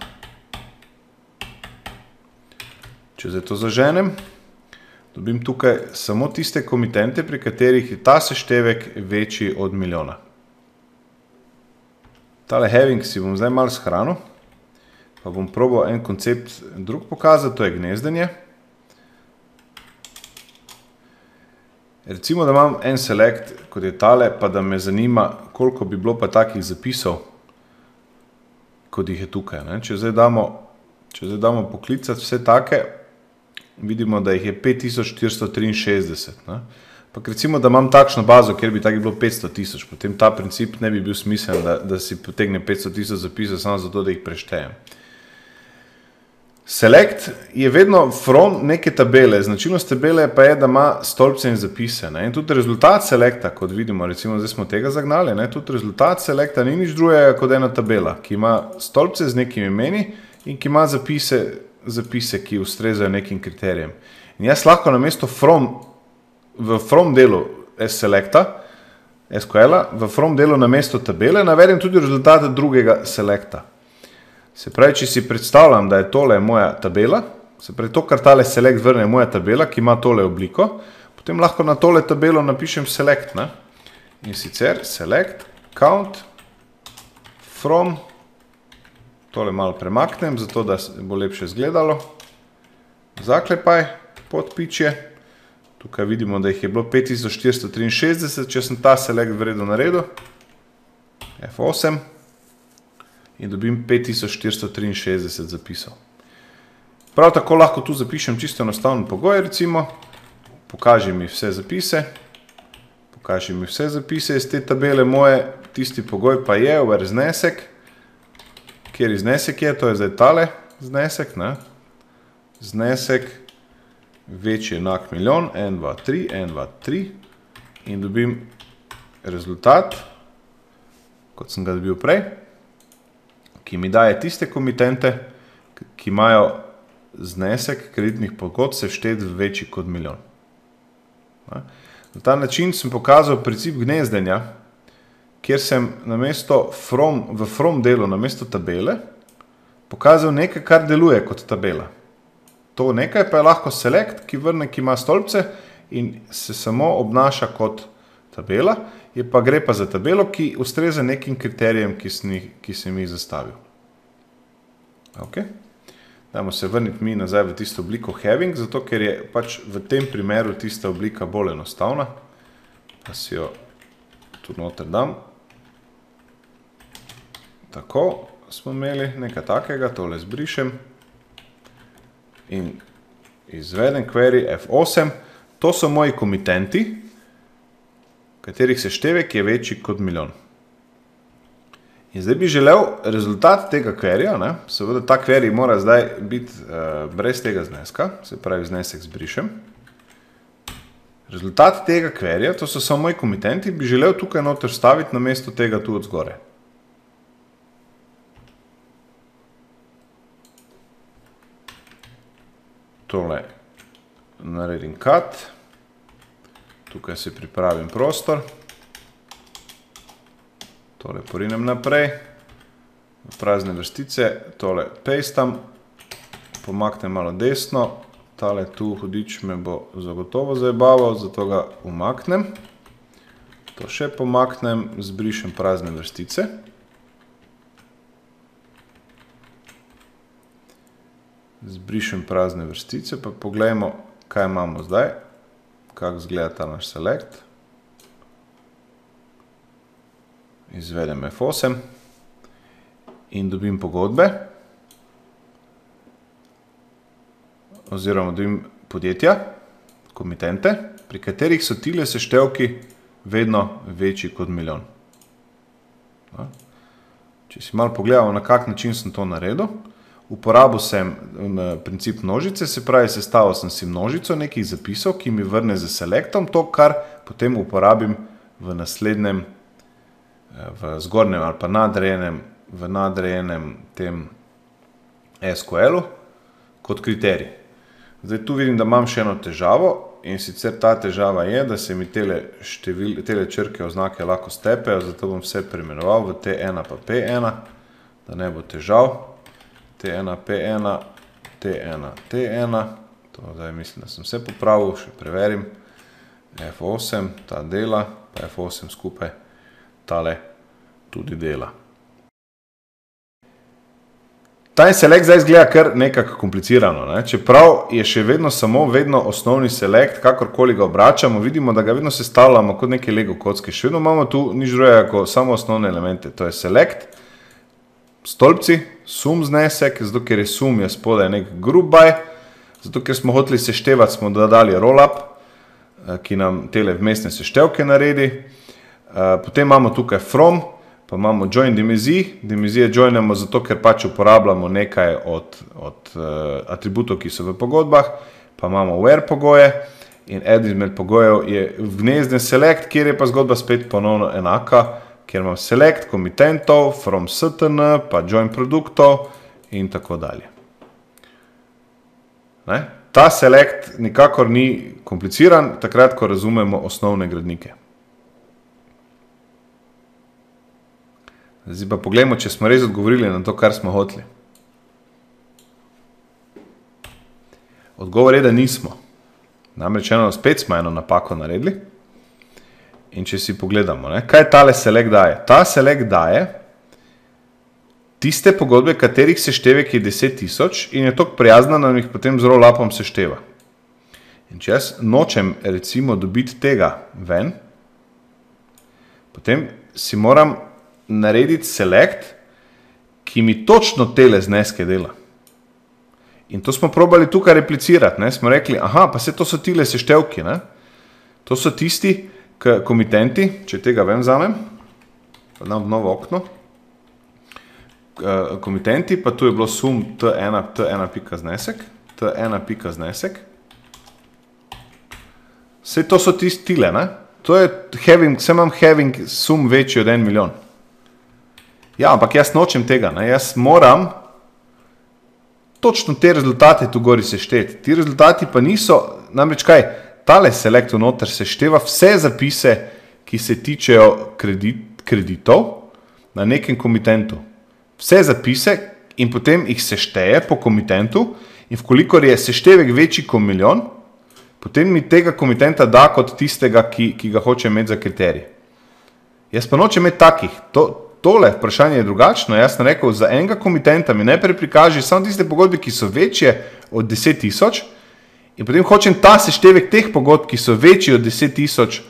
Če zdaj to zaženem, dobim tukaj samo tiste komitente, pri katerih je ta seštevek večji od milijona. Tale having si bom zdaj malo shranil, pa bom probal en koncept drug pokazati, to je gnezdenje. Recimo, da imam en select, kot je tale, pa da me zanima, koliko bi bilo pa takih zapisov, kot jih je tukaj. Če zdaj damo poklicati vse take, vidimo, da jih je 5463. Pa recimo, da imam takšno bazo, kjer bi takih bilo 500.000, potem ta princip ne bi bil smiseln, da si potegne 500.000 zapisov samo zato, da jih preštejem. Select je vedno from neke tabele, značilnost tabele pa je, da ima stolpce in zapise. In tudi rezultat selecta, kot vidimo, recimo zdaj smo tega zagnali, tudi rezultat selecta ni nič drugega kot ena tabela, ki ima stolpce z nekimi imeni in ki ima zapise, ki ustrezajo nekim kriterijem. In jaz lahko namesto v from delu selecta, SQL-a, v from delu namesto tabele navedem tudi rezultate drugega selecta. Se pravi, če si predstavljam, da je tole moja tabela, se pravi, to, kar tale select vrne, je moja tabela, ki ima tole obliko, potem lahko na tole tabelo napišem select, in sicer select, count, from, tole malo premaknem, zato da bo lepše izgledalo, zaklepaj, podpičje, tukaj vidimo, da jih je bilo 5463, če sem ta select vredo naredil, F8, in dobim 5463 zapisov. Prav tako lahko tu zapišem čisto enostavno pogoj, recimo, pokaži mi vse zapise iz te tabele moje, tisti pogoj pa je, where znesek, kjer znesek je, to je zdaj tale znesek, znesek večji enak milijon, 1, 2, 3, 1, 2, 3 in dobim rezultat, kot sem ga dobil prej, ki mi daje tiste komitente, ki imajo znesek kreditnih pogodb se vštet večji kot milijon. Na ta način sem pokazal princip gnezdenja, kjer sem v from delu namesto tabele pokazal nekaj, kar deluje kot tabela. To nekaj pa je lahko select, ki ima stolpce in se samo obnaša kot tabela, gre pa za tabelo, ki ustreza nekim kriterijem, ki sem jih zastavil. Ok. Dajmo se vrniti mi nazaj v tisto obliko having, zato ker je pač v tem primeru tista oblika bolj enostavna. Pa si jo tu noter dam. Tako smo imeli nekaj takega, tole zbrišem. In izvedem query F8. To so moji komitenti, katerih seštevek je večji kot milijon. In zdaj bi želel rezultat tega queryja, seveda ta query mora zdaj biti brez tega zneska, se pravi znesek zbrišem. Rezultat tega queryja, to so samo moji komitenti, bi želel tukaj noter staviti namesto tega tu od zgore. Tole naredim cut, tukaj si pripravim prostor. Tole porinem naprej, v prazne vrstice, tole pastam, pomaknem malo desno, tale tu hudič me bo zagotovo zajebaval, zato ga umaknem. To še pomaknem, zbrišem prazne vrstice. Zbrišem prazne vrstice, pa poglejmo, kaj imamo zdaj, kako izgleda ta naš select. Izvedem F8 in dobim pogodbe, oziroma dobim podjetja, komitente, pri katerih so tile seštevki vedno večji kot milijon. Če si malo pogledamo, na kak način sem to naredil, uporabil sem princip množice, se pravi, sestavil sem si množico nekih zapisov, ki mi vrne z selectom to, kar potem uporabim v naslednjem v zgornjem ali pa nadrejenem tem SQL-u kot kriterij. Zdaj tu vidim, da imam še eno težavo in sicer ta težava je, da se mi tele črke oznake lahko stepejo, zato bom vse preimenoval v T1 pa P1, da ne bo težav. T1, P1, T1, T1, to zdaj mislim, da sem vse popravil, še preverim. F8, ta dela, pa F8 skupaj. Tale tudi dela. Ta select zdaj izgleda kar nekako komplicirano, čeprav je še vedno osnovni select, kakorkoli ga obračamo, vidimo, da ga vedno sestavljamo kot neke Lego kocke. Še vedno imamo tu nič drugega kot samo osnovne elemente. To je select, stolpci, sum znesek, zato ker je sum je spodaj nek group by, zato ker smo hoteli seštevati, smo dodali rollup, ki nam tele vmesne seštevke naredi. Potem imamo tukaj from, pa imamo join dimenzij. Dimenzije joinamo zato, ker pač uporabljamo nekaj od atributov, ki so v pogodbah. Pa imamo where pogoje in eden izmed pogojev je gnezden select, kjer je pa zgodba spet ponovno enaka, kjer imam select komitentov, from stn, pa join produktov in tako dalje. Ta select nikakor ni kompliciran, takrat, ko razumemo osnovne gradnike. Zdaj pa poglejmo, če smo res odgovorili na to, kar smo hoteli. Odgovor je, da nismo. Namreč spet smo eno napako naredili. In če si pogledamo, kaj tale select daje? Ta select daje tiste pogodbe, katerih seštevek je 10.000 in je toliko prijazna, da jih potem z rollupom sešteva. In če jaz nočem recimo dobiti tega ven, potem si moram narediti select, ki mi točno tele zneske dela. In to smo probali tukaj replicirati, smo rekli, aha, pa se to so tile seštevki, to so tisti komitenti, če tega ven vzamem, pa dam v novo okno, komitenti, pa tu je bilo sum t1.znesek, t1.znesek, vse to so tile, to je having, vse imam having sum večji od 1 milijon. Ja, ampak jaz nočem tega, jaz moram točno te rezultate tu gori sešteti. Ti rezultati pa niso, namreč kaj, tale selektor noter sešteva vse zapise, ki se tičejo kreditov na nekem komitentu. Vse zapise in potem jih sešteje po komitentu in vkolikor je seštevek večji kot milijon, potem mi tega komitenta da kot tistega, ki ga hoče imeti za kriterij. Jaz pa nočem imeti takih. Tole vprašanje je drugačno. Jaz sem rekel, za enega komitenta mi najprej prikaži samo tiste pogodbe, ki so večje od 10.000 in potem hočem ta seštevek teh pogodb, ki so večji od 10.000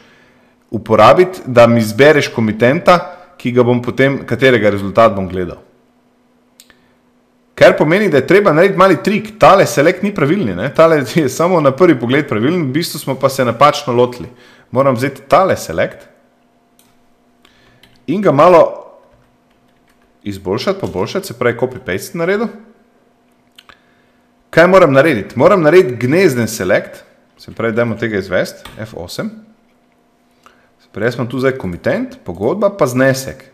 uporabiti, da mi zbereš komitenta, ki ga bom potem, katerega rezultat bom gledal. Kar pomeni, da je treba narediti mali trik. Tale select ni pravilni, ne? Tale je samo na prvi pogled pravilni, v bistvu smo pa se napačno lotili. Moram vzeti tale select in ga malo izboljšati, poboljšati, se pravi copy-paste naredil. Kaj moram narediti? Moram narediti gnezden select, se pravi, dajmo tega izvesti, F8. Se pravi, jaz imam tu zdaj komitent, pogodba pa znesek.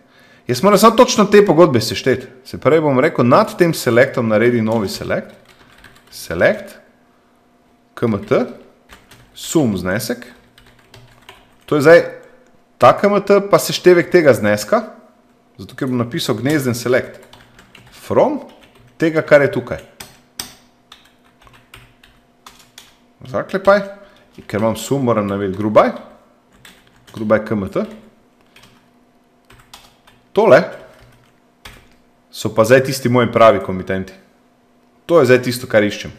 Jaz moram samo točno te pogodbe sešteti. Se pravi, bom rekel, nad tem selectom naredi novi select. Select, KMT, sum znesek. To je zdaj ta KMT pa seštevek tega zneska, zato ker bom napisal gnezden select. From tega, kar je tukaj. Zaklepaj. In ker imam sum, moram navediti grubaj. Grubaj KMT. Tole so pa zdaj tisti moji pravi komitenti. To je zdaj tisto, kar iščem.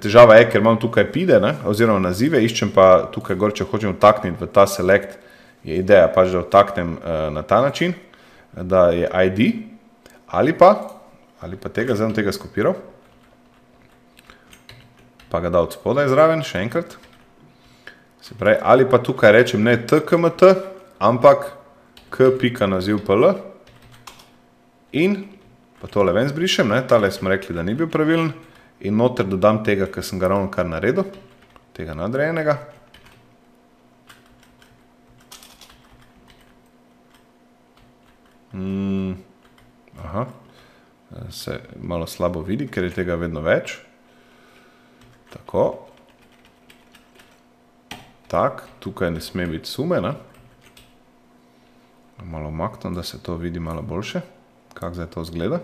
Težava je, ker imam tukaj pide, oziroma nazive, iščem pa tukaj gor, če hočem vtakniti v ta select, je ideja pač, da vtaknem na ta način, da je ID, ali pa tega, zdaj bom tega skopiral, pa ga dal od spodaj zraven, še enkrat. Se pravi, ali pa tukaj rečem ne tkmt, ampak k.naziv.pl in pa tole ven zbrišem, tale smo rekli, da ni bil pravilen in noter dodam tega, ker sem ga ravno kar naredil, tega nadrejenega. Aha, se malo slabo vidi, ker je tega vedno več. Tako. Tak, tukaj ne sme biti sume, malo omaknem, da se to vidi malo boljše, kako zdaj to zgleda.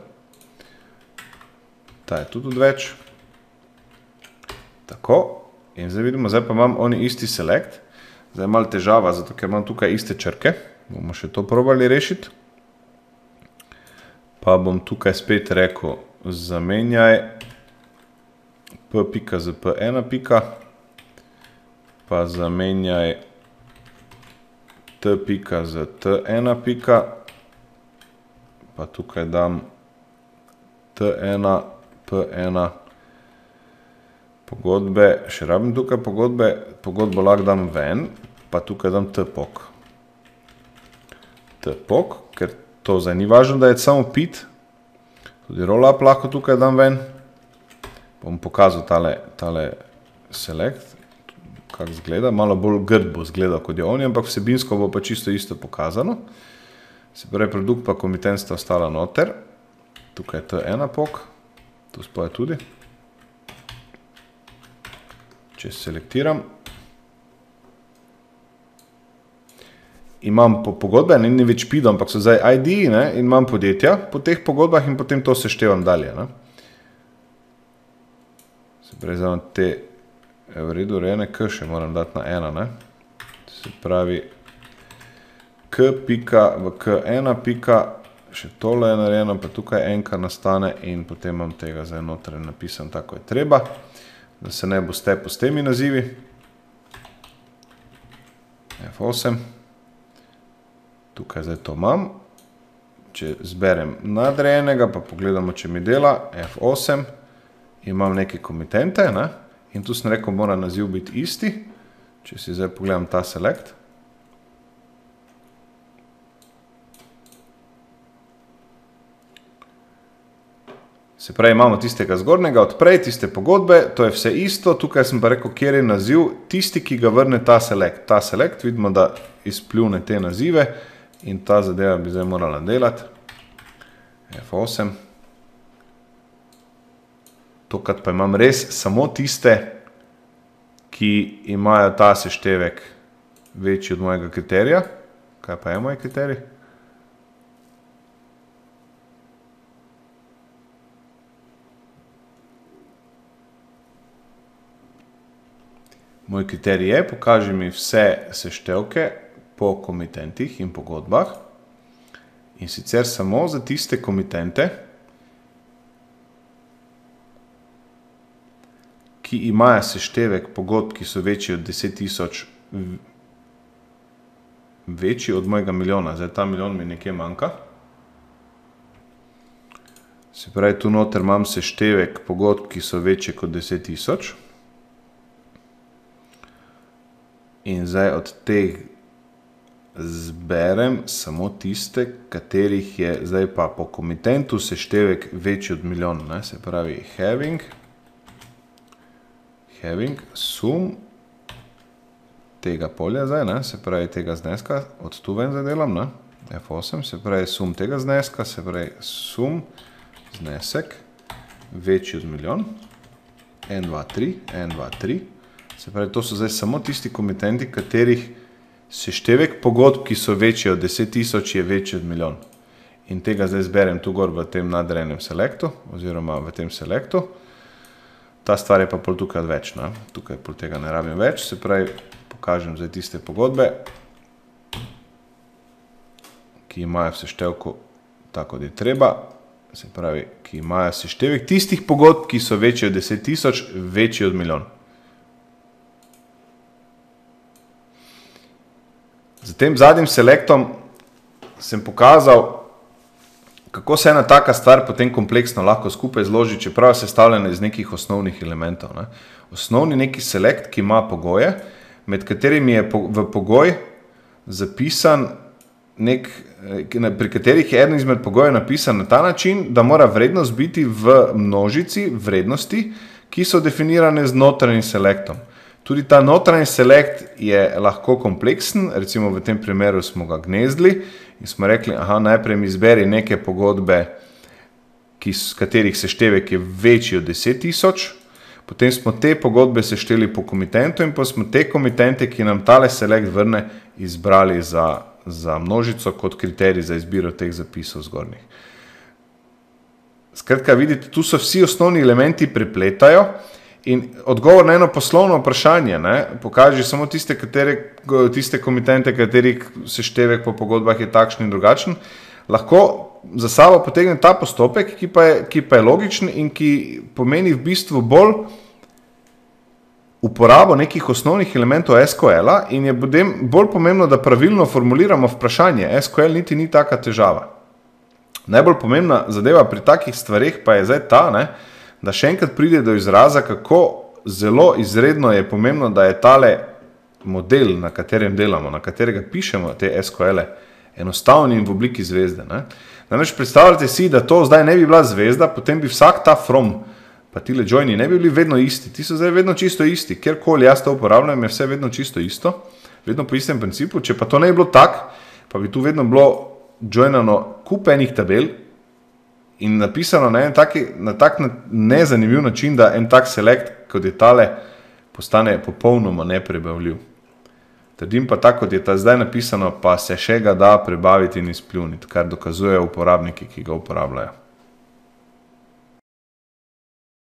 Ta je tudi odveč. Tako, in zdaj vidimo, zdaj pa imam oni isti select. Zdaj je malo težava, zato ker imam tukaj iste črke. Bomo še to probali rešiti. Pa bom tukaj spet rekel, zamenjaj p pika z p1 pika, pa zamenjaj t pika z t1 pika, pa tukaj dam t1, p1, pogodbe, še rabim tukaj pogodbe, pogodbo lahko dam ven, pa tukaj dam tpok. Tpok, ker to zdaj ni važno, da je samo pit, tudi rollup lahko tukaj dam ven. Bom pokazal tale select, kako zgleda, malo bolj grd bo zgledal kot je on, ampak vsebinsko bo pa čisto isto pokazano. Se pravi, produkt pa komitent sta ostala noter, tukaj je T1 pok, tu spoje tudi. Če selektiram, imam pogodbe, ni več PID, ampak so zdaj ID, in imam podjetja po teh pogodbah in potem to seštevam dalje. Se pravi, zdaj te v redu urejene, K še moram dati na 1. Se pravi, K pika v K1 pika, še tole je narejeno, pa tukaj enka nastane in potem imam tega zdaj noter napisan tako je treba, da se ne bo stepil s temi nazivi. F8. Tukaj zdaj to imam. Če zberem nadrejenega, pa pogledamo, če mi dela, F8, imam neke komitente, in tu sem rekel, mora naziv biti isti. Če si zdaj pogledam ta select. Se pravi, imamo tistega zgornjega, odprej, tiste pogodbe, to je vse isto. Tukaj sem pa rekel, kjer je naziv, tisti, ki ga vrne ta select. Ta select, vidimo, da izpljune te nazive in ta zadeva bi zdaj morala delati. F8. Tokrat pa imam res samo tiste, ki imajo ta seštevek večji od mojega kriterija. Kaj pa je moj kriterij? Moj kriterij je, pokaži mi vse seštevke po komitentih in pogodbah in sicer samo za tiste komitente, ki imajo seštevek pogodb, ki so večji od 10.000, večji od mojega milijona. Zdaj ta milijon mi nekje manjka. Se pravi, tu noter imam seštevek pogodb, ki so večje kot 10.000. In zdaj od teh zberem samo tiste, katerih je zdaj pa po komitentu seštevek večji od milijona. Se pravi, having sum tega polja zdaj, se pravi tega zneska, od tu ven zdaj delam, F8, se pravi sum tega zneska, se pravi sum znesek večji od milijon, N, 2, 3, N, 2, 3. Se pravi, to so zdaj samo tisti komitenti, katerih seštevek pogodb, ki so večji od 10.000, je večji od milijon. In tega zdaj zberem tu gor v tem nadrejenem selektu, oziroma v tem selektu. Ta stvar je pa pol tukaj odveč, tukaj pol tega ne rabim več. Se pravi, pokažem zdaj tiste pogodbe, ki imajo v seštevku tako, da je treba. Se pravi, ki imajo seštevek tistih pogodb, ki so večji od 10.000, večji od milijon. Z tem zadnjim selektom sem pokazal, kako se ena taka stvar potem kompleksno lahko skupaj zloži, čeprav je sestavljena iz nekih osnovnih elementov. Osnovni neki selekt, ki ima pogoje, med katerimi je v pogoj zapisan pri katerih je eden izmed pogojev napisan na ta način, da mora vrednost biti v množici vrednosti, ki so definirane z notranjim selektom. Tudi ta notranji selekt je lahko kompleksen, recimo v tem primeru smo ga gnezdili in smo rekli, najprej mi izberi neke pogodbe, katerih seštevek je večji od 10.000, potem smo te pogodbe sešteli po komitentu in pa smo te komitente, ki nam tale selekt vrne, izbrali za množico kot kriterij za izbiro teh zapisov zgornjih. Skratka, vidite, tu so vsi osnovni elementi prepletajo. In odgovor na eno poslovno vprašanje, pokaži samo tiste komitente, katerih seštevek po pogodbah je takšen in drugačen, lahko za sabo potegne ta postopek, ki pa je logičen in ki pomeni v bistvu bolj uporabo nekih osnovnih elementov SQL-a in je bolj pomembno, da pravilno formuliramo vprašanje. SQL niti ni taka težava. Najbolj pomembna zadeva pri takih stvareh pa je zdaj ta, da še enkrat pride do izraza, kako zelo izredno je pomembno, da je tale model, na katerem delamo, na katerega pišemo te SQL-e, enostavni in v obliki zvezde. Namreč predstavljate si, da to zdaj ne bi bila zvezda, potem bi vsak ta from, pa tile joini ne bi bili vedno isti. Ti so zdaj vedno čisto isti. Kjerkoli jaz to uporabljam, je vse vedno čisto isto, vedno po istem principu. Če pa to ne bi bilo tak, pa bi tu vedno bilo joinano kup enih tabel, in napisano na tak nezanimiv način, da en tak selekt, kot je tale, postane popolnoma neprebavljiv. Trdim pa tako, kot je ta zdaj napisano, pa se še ga da prebaviti in izpljuniti, kar dokazujejo uporabniki, ki ga uporabljajo.